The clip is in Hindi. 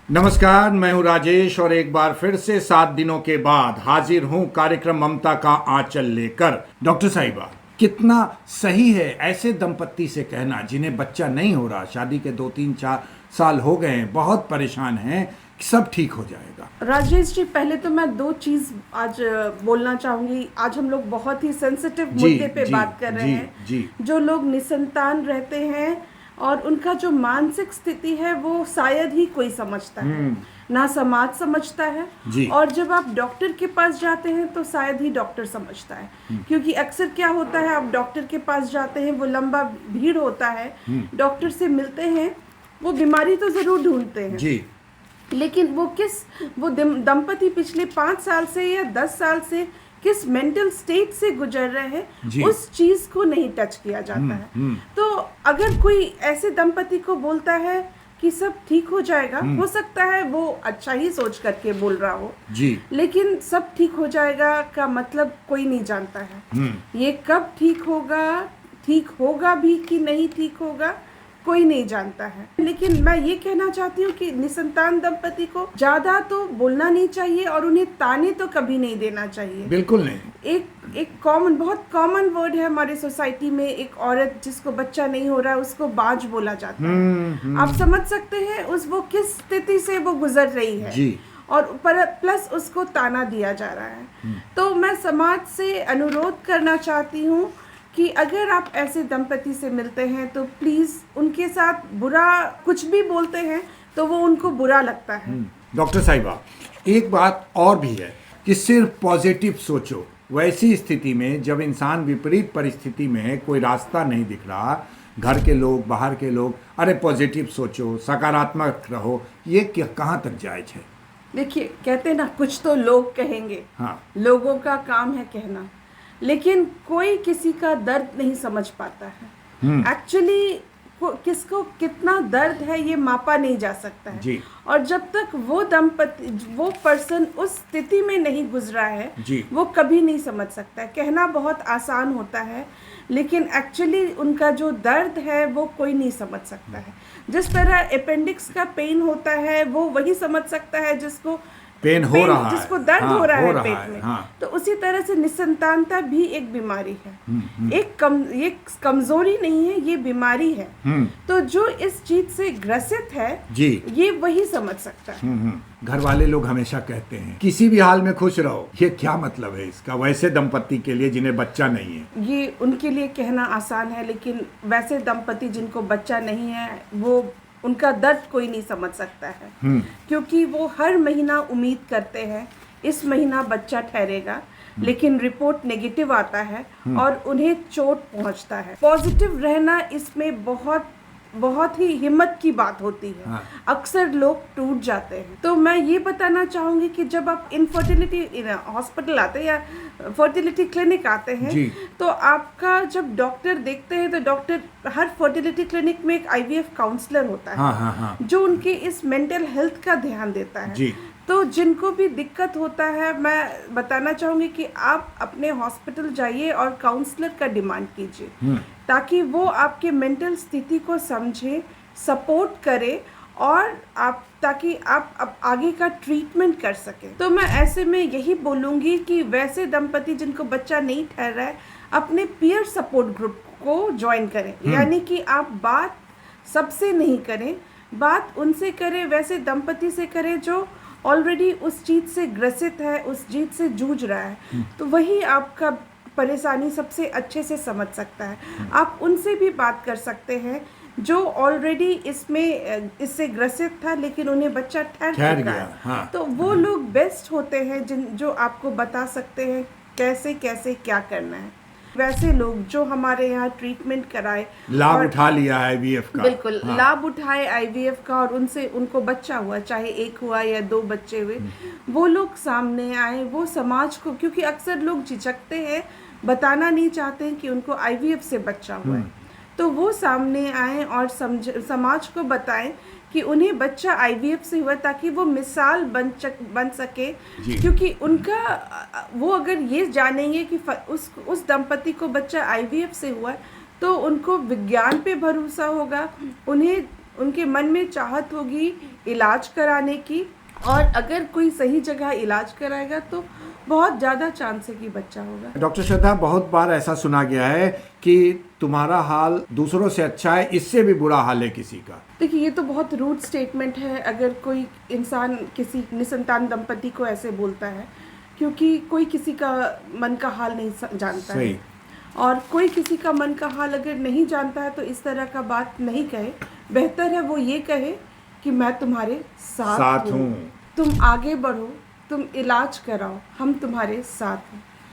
नमस्कार, मैं हूं राजेश और एक बार फिर से 7 दिनों के बाद हाजिर हूं कार्यक्रम ममता का आंचल लेकर। डॉक्टर साहिबा, कितना सही है ऐसे दंपत्ति से कहना जिन्हें बच्चा नहीं हो रहा, शादी के 2-3-4 साल हो गए हैं, बहुत परेशान हैं, सब ठीक हो जाएगा। राजेश जी, पहले तो मैं दो चीज आज बोलना चाहूंगी। आज हम लोग बहुत ही सेंसिटिव जी, मुद्दे पे जी, बात कर रहे जी, हैं। जी। जो लोग निसंतान रहते हैं और उनका जो मानसिक स्थिति है वो शायद ही कोई समझता है, ना समाज समझता है। जी। और जब आप डॉक्टर के पास जाते हैं तो शायद ही डॉक्टर समझता है, क्योंकि अक्सर क्या होता है, आप डॉक्टर के पास जाते हैं, वो लंबा भीड़ होता है, डॉक्टर से मिलते हैं, वो बीमारी तो जरूर ढूंढते हैं जी। लेकिन वो दंपति पिछले 5 साल से या 10 साल से किस मेंटल स्टेट से गुजर रहे हैं, उस चीज को नहीं टच किया जाता है। तो अगर कोई ऐसे दंपति को बोलता है कि सब ठीक हो जाएगा, हो सकता है वो अच्छा ही सोच करके बोल रहा हो जी। लेकिन सब ठीक हो जाएगा का मतलब कोई नहीं जानता है। ये कब ठीक होगा भी कि नहीं ठीक होगा, कोई नहीं जानता है। लेकिन मैं ये कहना चाहती हूँ कि निसंतान दंपति को ज्यादा तो बोलना नहीं चाहिए और उन्हें ताने तो कभी नहीं देना चाहिए। बिल्कुल नहीं। एक बहुत कॉमन वर्ड है हमारी सोसाइटी में, एक औरत जिसको बच्चा नहीं हो रहा है उसको बांझ बोला जाता है। आप समझ सकते हैं वो किस स्थिति से वो गुजर रही है जी। और प्लस उसको ताना दिया जा रहा है। तो मैं समाज से अनुरोध करना चाहती हूँ कि अगर आप ऐसे दंपति से मिलते हैं तो प्लीज उनके साथ बुरा कुछ भी बोलते हैं तो वो उनको बुरा लगता है। डॉक्टर साहिबा, एक बात और भी है कि सिर्फ पॉजिटिव सोचो। वैसी स्थिति में जब इंसान विपरीत परिस्थिति में है, कोई रास्ता नहीं दिख रहा, घर के लोग, बाहर के लोग, अरे पॉजिटिव सोचो, सकारात्मक रहो, ये कहाँ तक जायज है? देखिए, कहते हैं ना, कुछ तो लोग कहेंगे। हाँ। लोगों का काम है कहना, लेकिन कोई किसी का दर्द नहीं समझ पाता है। एक्चुअली किसको कितना दर्द है ये मापा नहीं जा सकता है जी। और जब तक वो पर्सन उस स्थिति में नहीं गुजरा है जी। वो कभी नहीं समझ सकता है। कहना बहुत आसान होता है लेकिन एक्चुअली उनका जो दर्द है वो कोई नहीं समझ सकता है। जिस तरह अपेंडिक्स का पेन होता है वो वही समझ सकता है जिसको पेन हो रहा है, जिसको दर्द हो रहा है पेट में। हाँ। तो उसी तरह से निसंतानता भी एक बीमारी है। ये कमजोरी नहीं है, ये बीमारी है। तो जो इस चीज से ग्रसित है जी, ये वही समझ सकता है। घर वाले लोग हमेशा कहते हैं किसी भी हाल में खुश रहो, ये क्या मतलब है इसका वैसे दंपति के लिए जिन्हें बच्चा नहीं है? ये उनके लिए कहना आसान है, लेकिन वैसे दंपति जिनको बच्चा नहीं है वो उनका दर्द कोई नहीं समझ सकता है, क्योंकि वो हर महीना उम्मीद करते हैं इस महीना बच्चा ठहरेगा, लेकिन रिपोर्ट नेगेटिव आता है और उन्हें चोट पहुंचता है। पॉजिटिव रहना इसमें बहुत ही हिम्मत की बात होती है। हाँ। अक्सर लोग टूट जाते हैं। तो मैं ये बताना चाहूंगी कि जब आप इनफर्टिलिटी हॉस्पिटल आते हैं या फर्टिलिटी क्लिनिक आते हैं तो आपका जब डॉक्टर देखते हैं तो डॉक्टर हर फर्टिलिटी क्लिनिक में एक IVF काउंसलर होता है। हाँ। जो उनके इस मेंटल हेल्थ का ध्यान देता है जी। तो जिनको भी दिक्कत होता है मैं बताना चाहूंगी कि आप अपने हॉस्पिटल जाइए और काउंसलर का डिमांड कीजिए ताकि वो आपके मेंटल स्थिति को समझे, सपोर्ट करे और ताकि आप आगे का ट्रीटमेंट कर सकें। तो मैं ऐसे में यही बोलूँगी कि वैसे दंपति जिनको बच्चा नहीं ठहर रहा है अपने पीयर सपोर्ट ग्रुप को ज्वाइन करें। यानी कि आप बात सबसे नहीं करें, बात उनसे करें, वैसे दंपति से करें जो ऑलरेडी उस चीज़ से ग्रसित है, उस चीज़ से जूझ रहा है। तो वही आपका परेशानी सबसे अच्छे से समझ सकता है। आप उनसे भी बात कर सकते हैं जो ऑलरेडी इससे ग्रसित था लेकिन उन्हें बच्चा ठहर चुका है। हाँ। तो वो लोग बेस्ट होते हैं जो आपको बता सकते हैं कैसे कैसे क्या करना है। वैसे लोग जो हमारे यहाँ ट्रीटमेंट कराए, लाभ उठा लिया है IVF का, बिल्कुल हाँ। लाभ उठाए IVF का और उनको बच्चा हुआ, चाहे 1 हुआ या 2 बच्चे हुए, वो लोग सामने आए, वो समाज को, क्योंकि अक्सर लोग झिझकते हैं, बताना नहीं चाहते हैं कि उनको IVF से बच्चा हुआ है, तो वो सामने आए और समाज को बताएं कि उन्हें बच्चा IVF से हुआ ताकि वो मिसाल बन सके। क्योंकि वो अगर ये जानेंगे कि उस दंपति को बच्चा IVF से हुआ तो उनको विज्ञान पे भरोसा होगा, उन्हें उनके मन में चाहत होगी इलाज कराने की, और अगर कोई सही जगह इलाज कराएगा तो बहुत ज़्यादा चांस है कि बच्चा होगा। डॉक्टर श्रद्धा, बहुत बार ऐसा सुना गया है कि तुम्हारा हाल दूसरों से अच्छा है, इससे भी बुरा हाल है किसी का। देखिए, ये तो बहुत रूड स्टेटमेंट है अगर कोई इंसान किसी निसंतान दंपति को ऐसे बोलता है, क्योंकि कोई किसी का मन का हाल नहीं जानता है, और कोई किसी का मन का हाल अगर नहीं जानता है तो इस तरह का बात नहीं कहे। बेहतर है वो ये कहे कि मैं तुम्हारे साथ हूँ, तुम आगे बढ़ो, तुम इलाज कराओ, हम तुम्हारे साथ हैं।